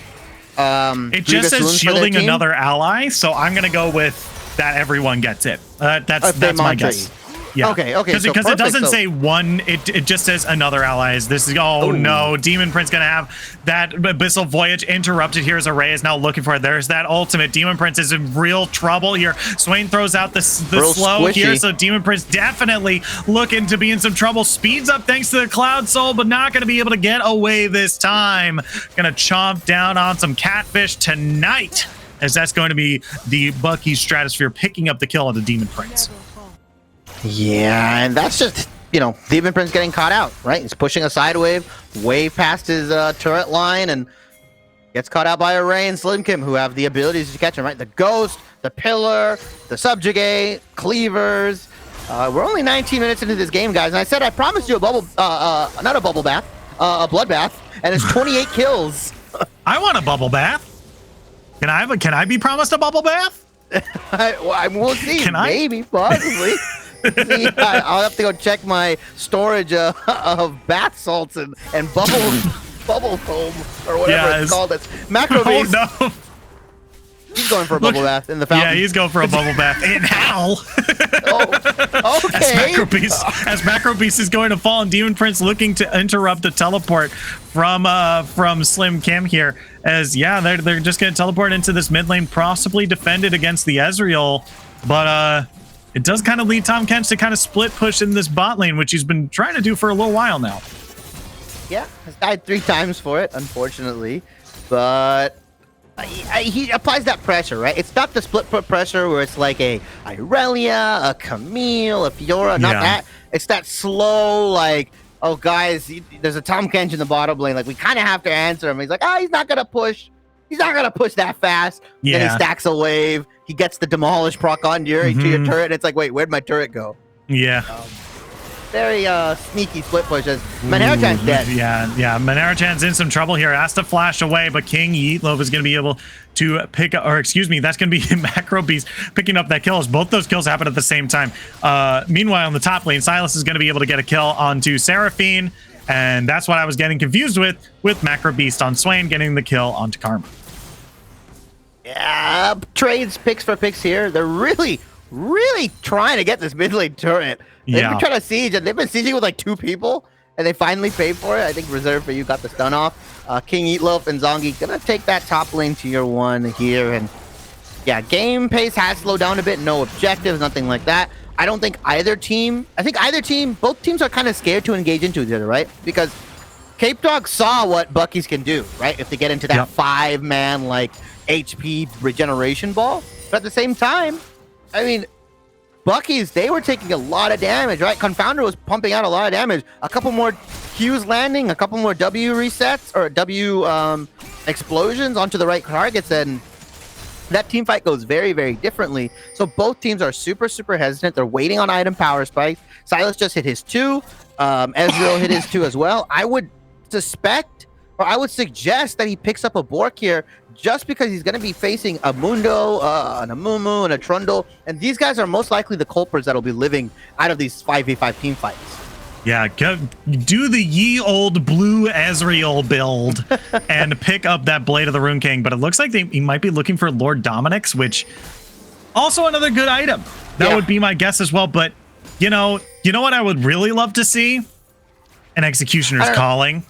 It just says shielding another ally, so I'm gonna go with that everyone gets it. That's my guess. Yeah. Okay. Because it doesn't say one. It just says another allies. This is no. Demon Prince gonna have that Abyssal Voyage interrupted here as Array is now looking for it. There's that ultimate. Demon Prince is in real trouble here. Swain throws out the slow squishy here, so Demon Prince definitely looking to be in some trouble. Speeds up thanks to the Cloud Soul, but not gonna be able to get away this time. Gonna chomp down on some catfish tonight, as that's going to be the Bucky Stratosphere picking up the kill on the Demon Prince. Yeah, and that's just, Demon Prince getting caught out, right? He's pushing a side wave way past his turret line and gets caught out by Array and Slim Kim, who have the abilities to catch him, right? The Ghost, the Pillar, the Subjugate, Cleavers. We're only 19 minutes into this game, guys, and I said I promised you a not a bubble bath, a bloodbath, and it's 28 kills. I want a bubble bath. Can I be promised a bubble bath? We'll see. Maybe, possibly. See, I'll have to go check my storage of bath salts and bubble foam or whatever it's called. It's macro beast. Oh no! He's going for a bubble bath in the fountain. Yeah, he's going for a bubble bath in hell. Okay. As Macro Beast is going to fall, and Demon Prince looking to interrupt the teleport from Slim Kim here. As they're just going to teleport into this mid lane, possibly defended against the Ezreal, but it does kind of lead Tom Kench to kind of split push in this bot lane, which he's been trying to do for a little while now. Yeah, has died 3 times for it, unfortunately. But he applies that pressure, right? It's not the split put pressure where it's like a Irelia, a Camille, a Fiora, not that. It's that slow, like, oh, guys, there's a Tom Kench in the bottom lane. Like, we kind of have to answer him. He's like, he's not going to push. He's not going to push that fast. Yeah. Then he stacks a wave. He gets the demolish proc on your turret. And it's like, wait, where'd my turret go? Yeah. Very sneaky split pushes. Manera-chan's dead. Yeah. Manera-chan's in some trouble here. Has to flash away, but King Yeetlove is going to be able to pick up, or excuse me, that's going to be Macro Beast picking up that kill as both those kills happen at the same time. Meanwhile, in the top lane, Silas is going to be able to get a kill onto Seraphine, and that's what I was getting confused with Macro Beast on Swain getting the kill onto Karma. Yeah, trades picks for picks here. They're really trying to get this mid lane turret. They've been trying to siege, and they've been sieging with like 2 people, and they finally paid for it. I think Reserve for you got the stun off. King Eatloaf and Zongi gonna take that top lane tier 1 here, and game pace has slowed down a bit. No objectives, nothing like that. I don't think either team. I think both teams are kind of scared to engage into each other, right? Because Capedogs saw what Bucky's can do, right? If they get into that 5-man like HP regeneration ball, but at the same time, I mean, Bucky's, they were taking a lot of damage, right? Confounder was pumping out a lot of damage. A couple more Qs landing, a couple more W resets or W explosions onto the right targets, and that team fight goes very, very differently. So both teams are super, super hesitant. They're waiting on item power spikes. Silas just hit his 2. Ezreal hit his 2 as well. I would suspect, or I would suggest that he picks up a Bork here just because he's going to be facing a Mundo, an Amumu, and a Trundle. And these guys are most likely the culprits that'll be living out of these 5v5 team fights. Yeah, do the ye old blue Ezreal build and pick up that Blade of the Rune King. But it looks like he might be looking for Lord Dominic's, which also another good item. That would be my guess as well. But you know what I would really love to see? An Executioner's Calling.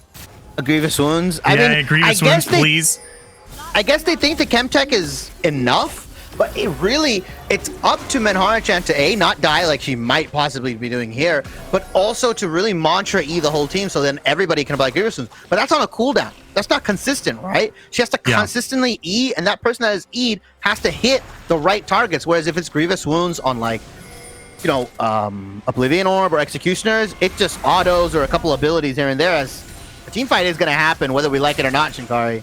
A Grievous Wounds. I mean, Grievous Wounds, please. I guess they think the Chemtech is enough. But it's up to Menhara-chan to not die like she might possibly be doing here, but also to really mantra E the whole team so then everybody can apply Grievous Wounds. But that's on a cooldown. That's not consistent, right? She has to consistently E, and that person that has E'd has to hit the right targets. Whereas if it's Grievous Wounds on Oblivion Orb or Executioners, it just autos or a couple abilities here and there as a team fight is going to happen whether we like it or not, Shinkari.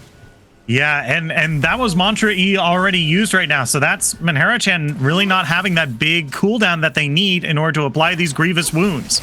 Yeah, and that was Mantra E already used right now. So that's Menhara-chan really not having that big cooldown that they need in order to apply these Grievous Wounds.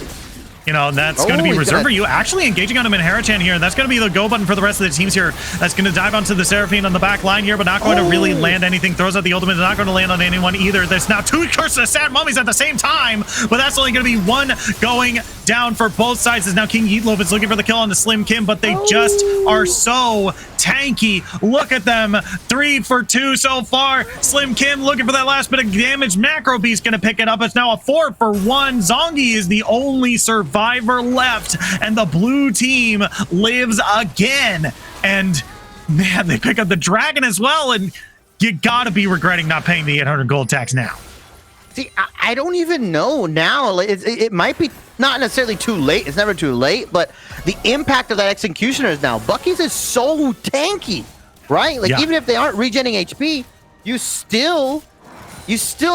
You know, that's going to be reserved for you. Actually engaging on a Menhara-chan here. That's going to be the go button for the rest of the teams here. That's going to dive onto the Seraphine on the back line here, but not going to really land anything. Throws out the ultimate. Not going to land on anyone either. There's now 2 Curses of Sad Mummies at the same time, but that's only going to be 1 going down for both sides. As now King Yeatloaf is looking for the kill on the Slim Kim, but they just are so tanky. Look at them. 3 for 2 so far. Slim Kim looking for that last bit of damage. Macro Beast going to pick it up. It's now a 4 for 1. Zongi is the only survivor left, and the blue team lives again. And man, they pick up the dragon as well, and you gotta be regretting not paying the 800 gold tax now. See, I don't even know now. It might be not necessarily too late. It's never too late, but the impact of that Executioner is now. Bucky's is so tanky, right? Like, even if they aren't regenerating HP, you still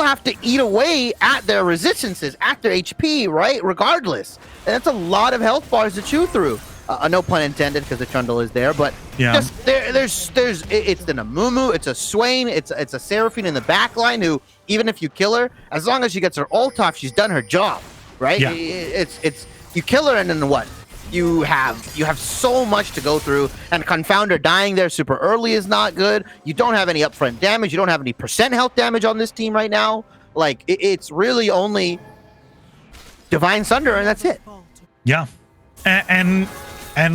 have to eat away at their resistances, at their HP, right? Regardless. And that's a lot of health bars to chew through. No pun intended, because the Trundle is there, but just it's an Amumu, it's a Swain, it's a Seraphine in the back line who, even if you kill her, as long as she gets her ult off, she's done her job, right? Yeah. It's you kill her and then what? You have so much to go through, and Confounder dying there super early is not good. You don't have any upfront damage. You don't have any % health damage on this team right now. Like, it's really only Divine Sunder, and that's it. Yeah, and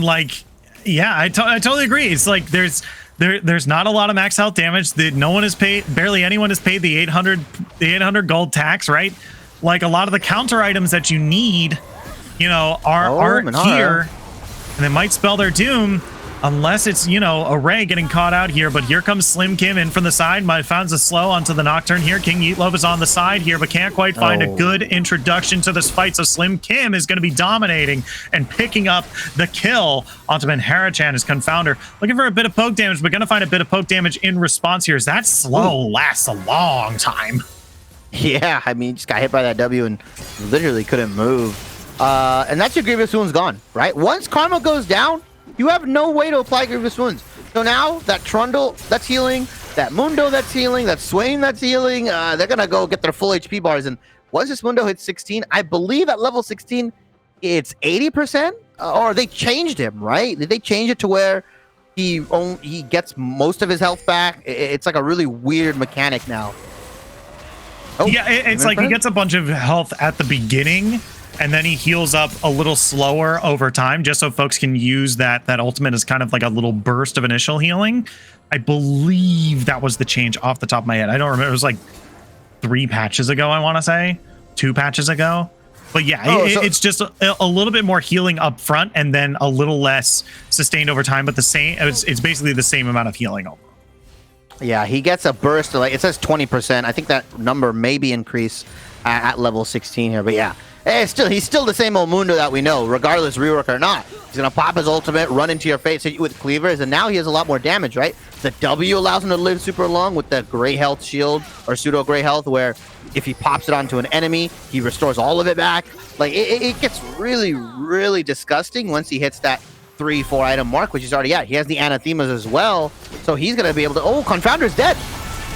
like, yeah, I totally agree. It's like there's not a lot of max health damage. That no one has paid, barely anyone has paid the 800 gold tax, right? Like, a lot of the counter items that you need, aren't here, and they might spell their doom unless it's, Array getting caught out here. But here comes Slim Kim in from the side. Founds a slow onto the Nocturne here. King Yeatloaf is on the side here, but can't quite find a good introduction to this fight. So Slim Kim is going to be dominating and picking up the kill onto Menhara-chan as Confounder. Looking for a bit of poke damage, but going to find a bit of poke damage in response here. As that slow lasts a long time. Yeah, I mean, just got hit by that W and literally couldn't move. And that's your Grievous Wounds gone, right? Once Karma goes down, you have no way to apply Grievous Wounds. So now that Trundle, that's healing, that Mundo, that's healing, that Swain, that's healing, they're going to go get their full HP bars. And once this Mundo hits 16, I believe at level 16, it's 80%, or they changed him, right? Did they change it to where he gets most of his health back? It's like a really weird mechanic now. Yeah, it's like he gets a bunch of health at the beginning, and then he heals up a little slower over time, just so folks can use that ultimate as kind of like a little burst of initial healing. I believe that was the change off the top of my head. I don't remember. It was like 3 patches ago, I want to say. 2 patches ago. But yeah, it's just a little bit more healing up front and then a little less sustained over time, but the same. It's basically the same amount of healing over. Yeah, he gets a burst of, like, it says 20%. I think that number may be increased at level 16 here, but yeah. He's still the same old Mundo that we know, regardless rework or not. He's going to pop his ultimate, run into your face, hit you with cleavers, and now he has a lot more damage, right? The W allows him to live super long with the gray health shield, or pseudo gray health, where if he pops it onto an enemy, he restores all of it back. Like, it gets really, really disgusting once he hits that 3-4 item mark, which he's already at. He has the anathemas as well, so he's going to be able to... Oh, Confounder's dead!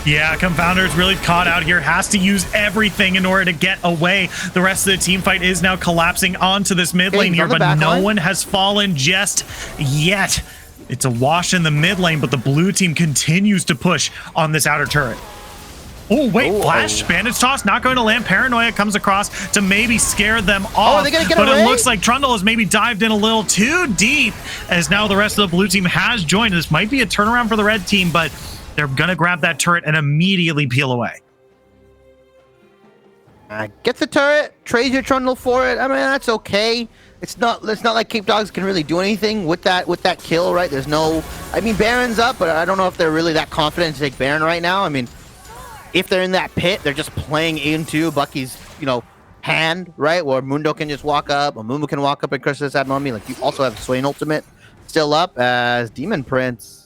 Yeah, Confounder's really caught out here, has to use everything in order to get away. The rest of the team fight is now collapsing onto this mid lane here, but no one has fallen just yet. It's a wash in the mid lane, but the blue team continues to push on this outer turret. Oh, wait, flash, bandage toss, not going to land. Paranoia comes across to maybe scare them off. Are they gonna get but away? It looks like Trundle has maybe dived in a little too deep, as now the rest of the blue team has joined. This might be a turnaround for the red team, but they're going to grab that turret and immediately peel away. Get the turret, trade your Trundle for it. I mean, that's okay. It's not like Capedogs can really do anything with that kill, right? There's no... I mean, Baron's up, but I don't know if they're really that confident to take Baron right now. I mean, if they're in that pit, they're just playing into Bucky's, hand, right? Where Mundo can just walk up, or Mumu can walk up and crush this Admummy. Like, you also have Swain ultimate still up as Demon Prince.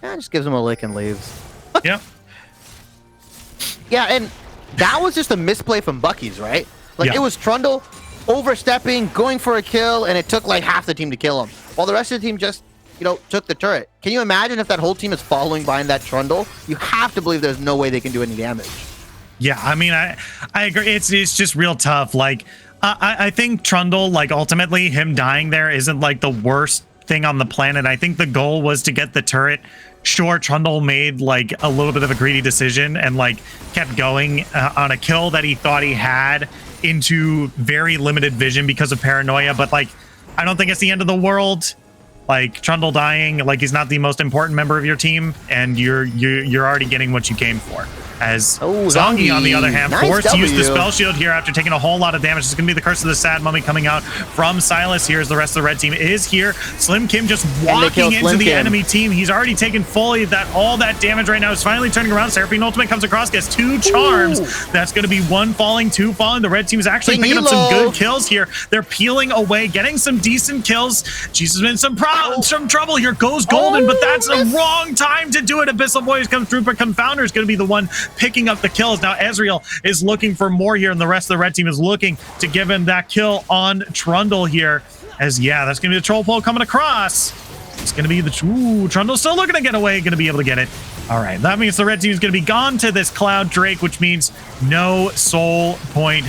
Yeah, just gives him a lick and leaves. Yep. Yeah, and that was just a misplay from Bucky's, right? Like, It was Trundle overstepping, going for a kill, and it took like half the team to kill him. While the rest of the team just, took the turret. Can you imagine if that whole team is following behind that Trundle? You have to believe there's no way they can do any damage. Yeah, I mean, I agree. It's just real tough. Like, I think Trundle, like, ultimately, him dying there isn't like the worst thing on the planet. I think the goal was to get the turret. Sure, Trundle made like a little bit of a greedy decision and like kept going on a kill that he thought he had into very limited vision because of paranoia, but like I don't think it's the end of the world. Like Trundle dying, like he's not the most important member of your team, and you're already getting what you came for. As Zongi, on the other hand, forced to use the spell shield here after taking a whole lot of damage. It's going to be the Curse of the Sad Mummy coming out from Silas here as the rest of the red team is here. Slim Kim just walking into the enemy team. He's already taken fully all that damage right now. Is finally turning around. Seraphine ultimate comes across, gets 2 charms. That's going to be 1 falling, 2 falling. The red team is actually picking up some good kills here. They're peeling away, getting some decent kills. Jesus in some trouble here. Goes golden, but that's the wrong time to do it. Abyssal Boys comes through, but Confounder is going to be the one picking up the kills. Now Ezreal is looking for more here, and the rest of the red team is looking to give him that kill on Trundle here. As that's gonna be the troll pole coming across. It's gonna be the Trundle's still looking to get away, gonna be able to get it. All right, that means the red team is gonna be gone to this Cloud Drake, which means no soul point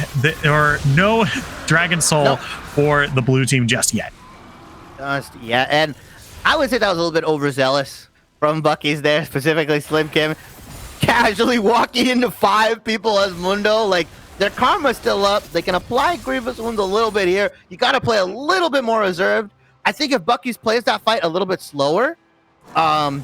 or no Dragon Soul for the blue team just yet. And I would say that was a little bit overzealous from Bucky's there, specifically Slim Kim. Casually walking into 5 people as Mundo, like their karma's still up. They can apply Grievous Wounds a little bit here. You got to play a little bit more reserved. I think if Bucky's plays that fight a little bit slower,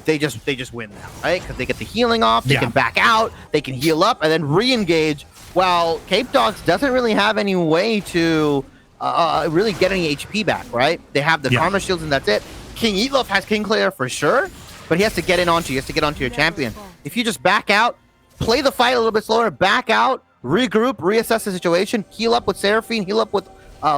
they just win now, right? Because they get the healing off, they can back out, they can heal up, and then re-engage. While Capedogs doesn't really have any way to really get any HP back, right? They have the karma shields, and that's it. King Eatloaf has King Clayer for sure, but he has to get onto your champion. If you just back out, play the fight a little bit slower, back out, regroup, reassess the situation, heal up with Seraphine, heal up with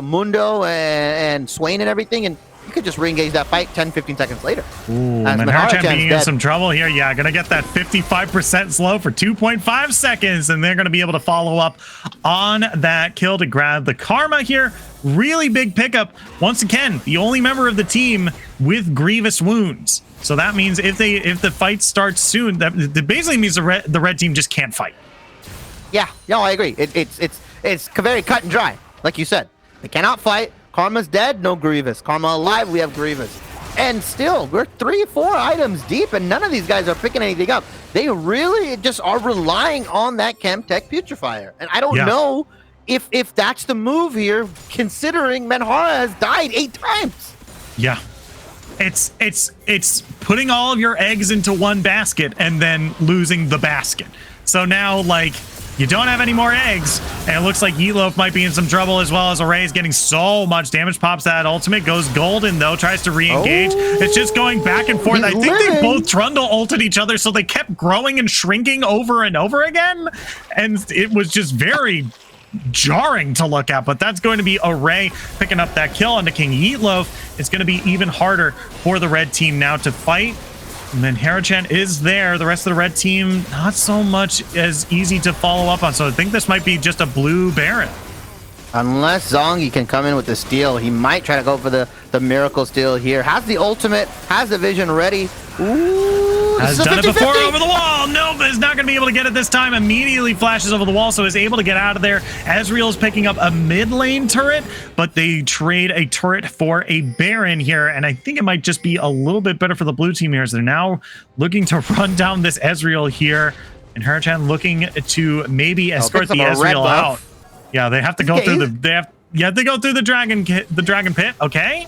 Mundo and Swain and everything, and you could just re-engage that fight 10-15 seconds later. Ooh, Manharchan being in some trouble here. Yeah, gonna get that 55% slow for 2.5 seconds, and they're gonna be able to follow up on that kill to grab the karma here. Really big pickup. Once again, the only member of the team with grievous wounds. So that means if the fight starts soon, that basically means the red team just can't fight. Yeah, no, I agree. It's very cut and dry, like you said. They cannot fight. Karma's dead, no Grievous. Karma alive, we have Grievous. And still, we're 3-4 items deep, and none of these guys are picking anything up. They really just are relying on that Chemtech Putrefier. And I don't know if that's the move here, considering Menhara has died 8 times. Yeah. It's putting all of your eggs into one basket and then losing the basket. So now, like, you don't have any more eggs, and it looks like Yeatloaf might be in some trouble, as well as Array's getting so much damage. Pops that ultimate, goes golden though, tries to re-engage. It's just going back and forth. I think they both Trundle ulted each other, so they kept growing and shrinking over and over again, and it was just very jarring to look at. But that's going to be Array picking up that kill onto King Yeatloaf. It's going to be even harder for the red team now to fight. And then Harachan is there. The rest of the red team, not so much as easy to follow up on. So I think this might be just a blue Baron. Unless Zongi can come in with the steal, he might try to go for the miracle steal here. Has the ultimate, has the vision ready. Ooh, Has done it before over the wall. Nope, is not going to be able to get it this time. Immediately flashes over the wall, so is able to get out of there. Ezreal is picking up a mid lane turret, but they trade a turret for a Baron here, and I think it might just be a little bit better for the blue team here, as they're now looking to run down this Ezreal here, and Herachan looking to maybe escort the Ezreal out. Yeah, they have to go through they go through the dragon pit. Okay.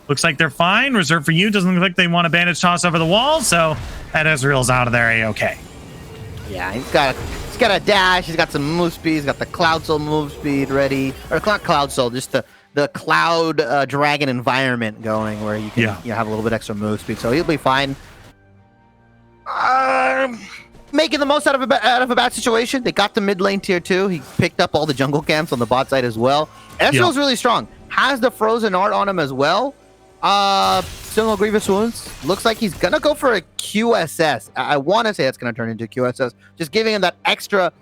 Looks like they're fine. Reserved for you. Doesn't look like they want a bandage toss over the wall. So that Ezreal's out of there. A-okay. Yeah, he's got a dash. He's got some move speed. He's got the Cloud Soul move speed ready. Or not Cloud Soul, just the Cloud Dragon environment going where you can have a little bit extra move speed. So he'll be fine. Making the most out of a bad situation. They got the mid lane tier 2. He picked up all the jungle camps on the bot side as well. Ezreal's really strong. Has the frozen art on him as well. Still no grievous wounds. Looks like he's gonna go for a QSS. I want to say it's gonna turn into QSS, just giving him that extra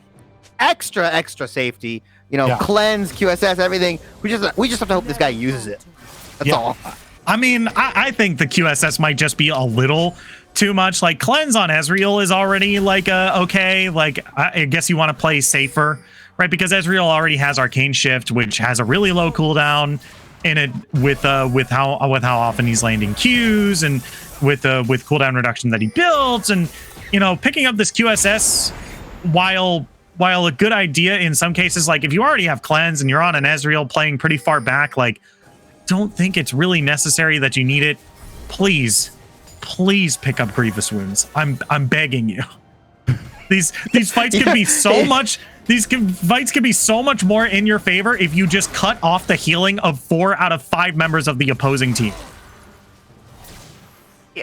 safety. Cleanse, QSS, everything. We just have to hope this guy uses it. That's all. I mean, I think the QSS might just be a little too much. Like, cleanse on Ezreal is already like okay. Like, I guess you want to play safer, right? Because Ezreal already has Arcane Shift, which has a really low cooldown in it with how often he's landing Qs, and with cooldown reduction that he builds, and picking up this QSS, while a good idea in some cases, like if you already have cleanse and you're on an Ezreal playing pretty far back, like, don't think it's really necessary that you need it. Please pick up grievous wounds. I'm begging you. These fights can be so much. Fights can be so much more in your favor if you just cut off the healing of 4 out of 5 members of the opposing team.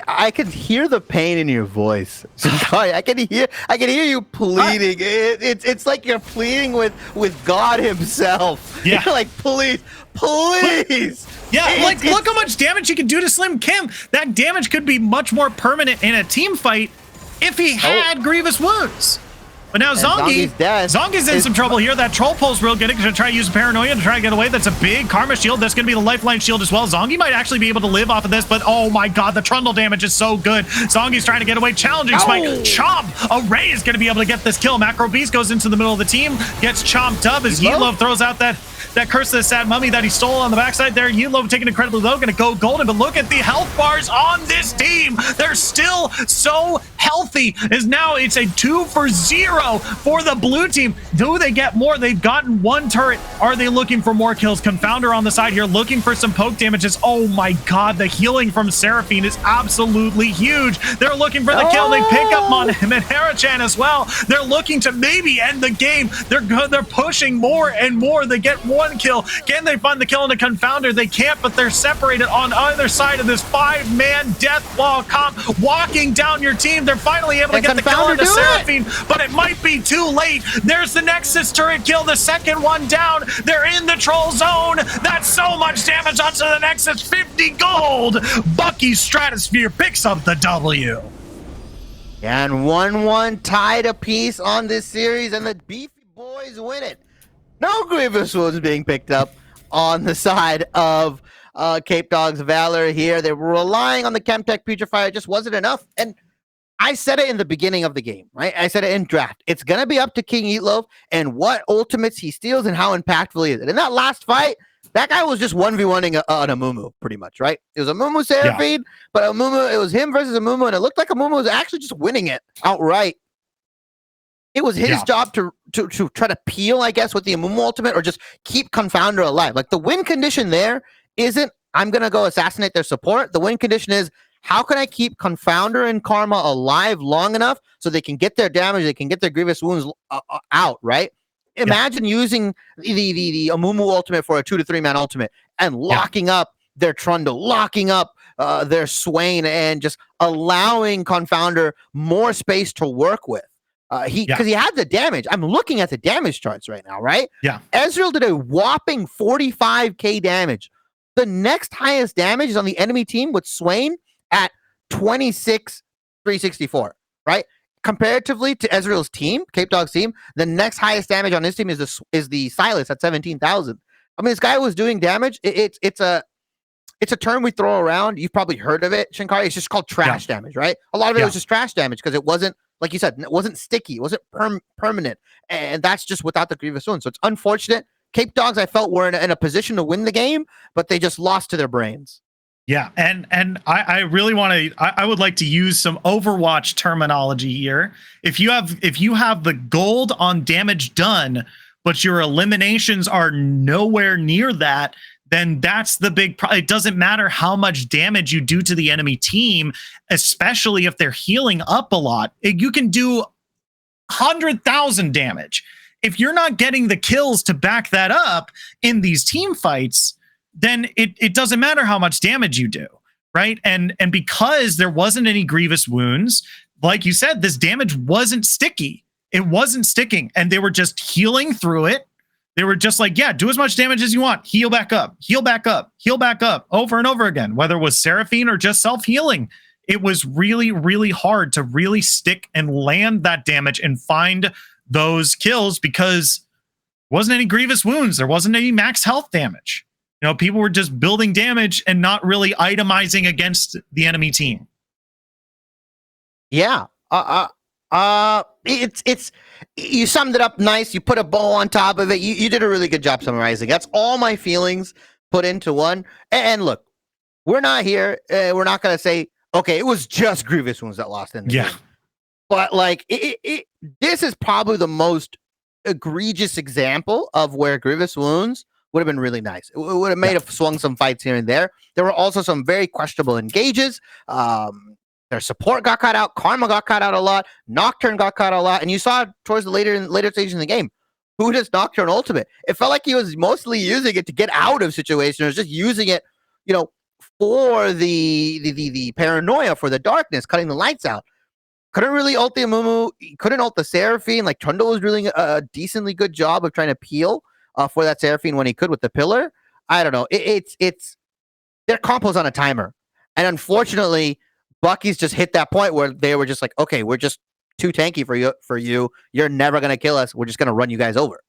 I can hear the pain in your voice. Sorry, I can hear you pleading. It's like you're pleading with God Himself. Yeah. You're like, please. Yeah, look how much damage he can do to Slim Kim. That damage could be much more permanent in a team fight if he had grievous wounds. But now Zongi's in some trouble here. That troll pull's real good. He's going to try to use Paranoia to try to get away. That's a big Karma shield. That's going to be the lifeline shield as well. Zongi might actually be able to live off of this, but oh my god, the Trundle damage is so good. Zongi's trying to get away. Challenging spike. Chomp! Array is going to be able to get this kill. Macro Beast goes into the middle of the team, gets chomped up as Yeelove throws out that Curse of the Sad Mummy that he stole on the backside there. Yeelove taking incredibly low, going to go golden, but look at the health bars on this team. They're still so healthy, as now it's a 2-for-0 for the blue team. Do they get more? They've gotten 1 turret. Are they looking for more kills? Confounder on the side here, looking for some poke damages. Oh my god, the healing from Seraphine is absolutely huge. They're looking for the kill. They pick up Monim and Herachan as well. They're looking to maybe end the game. They're pushing more and more. They get 1 kill. Can they find the kill on the Confounder? They can't, but they're separated on either side of this 5-man death wall comp, walking down your team. They're finally able to get the kill on the Seraphine, but it might be too late. There's the Nexus turret kill, the second one down. They're in the troll zone. That's so much damage onto the Nexus. 50 gold. Bucky Stratosphere picks up the W. And 1-1 tied apiece on this series, and the Beefy Boys win it. No grievous wounds being picked up on the side of Capedogs Valor here. They were relying on the Chemtech Putrefier. It just wasn't enough. And I said it in the beginning of the game, right? I said it in draft. It's going to be up to King Eatloaf and what ultimates he steals and how impactful he is. And in that last fight, that guy was just 1v1ing an Amumu, pretty much, right? It was Amumu Seraphine, but Amumu, it was him versus Amumu, and it looked like Amumu was actually just winning it outright. It was his job to try to peel, I guess, with the Amumu ultimate, or just keep Confounder alive. Like, the win condition there isn't, I'm going to go assassinate their support. The win condition is, how can I keep Confounder and Karma alive long enough so they can get their damage, they can get their grievous wounds out, right? Imagine using the Amumu ultimate for a 2 to 3 man ultimate and locking up their Trundle, locking up their Swain, and just allowing Confounder more space to work with. Because he had the damage. I'm looking at the damage charts right now, right? Yeah. Ezreal did a whopping 45k damage. The next highest damage is on the enemy team with Swain at 26,364, right? Comparatively to Ezreal's team, Capedog's team, the next highest damage on his team is the Silas at 17,000. I mean, this guy was doing damage. It's a it's a term we throw around. You've probably heard of it, Shinkari. It's just called trash damage, right? A lot of it was just trash damage because it wasn't, like you said, it wasn't sticky. It wasn't permanent. And that's just without the grievous wound. So it's unfortunate. Capedogs, I felt, were in a position to win the game, but they just lost to their brains. Yeah, and I really want to. I would like to use some Overwatch terminology here. If you have the gold on damage done, but your eliminations are nowhere near that, then that's the big problem. It doesn't matter how much damage you do to the enemy team, especially if they're healing up a lot. You can do 100,000 damage. If you're not getting the kills to back that up in these team fights, then it doesn't matter how much damage you do, right? And because there wasn't any grievous wounds, like you said, this damage wasn't sticky. It wasn't sticking, and they were just healing through it. They were just like, yeah, do as much damage as you want. Heal back up, heal back up, heal back up, over and over again, whether it was Seraphine or just self-healing. It was really, really hard to really stick and land that damage and find those kills because there wasn't any grievous wounds. There wasn't any max health damage. You know, people were just building damage and not really itemizing against the enemy team. Yeah. It's you summed it up nice. You put a bow on top of it. You did a really good job summarizing. That's all my feelings put into one. And look, we're not here. We're not going to say, okay, it was just grievous wounds that lost in the game. But like, this is probably the most egregious example of where grievous wounds would have been really nice. It would have made swung some fights here and there. There were also some very questionable engages. Their support got cut out. Karma got cut out a lot. Nocturne got cut out a lot. And you saw towards the later stage in the game, who does Nocturne ultimate? It felt like he was mostly using it to get out of situations. Or just using it, you know, for the paranoia, for the darkness, cutting the lights out. Couldn't really ult the Amumu. Couldn't ult the Seraphine. Like, Trundle was doing a decently good job of trying to peel for that Seraphine when he could with the pillar. I don't know. It's their compo's on a timer. And unfortunately, Bucky's just hit that point where they were just like, okay, we're just too tanky for you. You're never going to kill us. We're just going to run you guys over.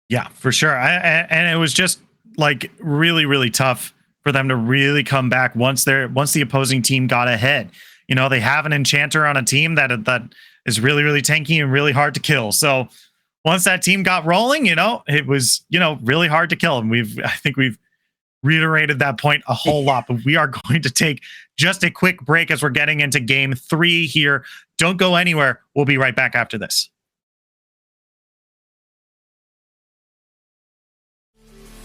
Yeah, for sure. And it was just like really, really tough for them to really come back once the opposing team got ahead. You know, they have an enchanter on a team that is really, really tanky and really hard to kill. So once that team got rolling, you know, it was, you know, really hard to kill. And I think we've reiterated that point a whole lot, but we are going to take just a quick break as we're getting into game 3 here. Don't go anywhere. We'll be right back after this.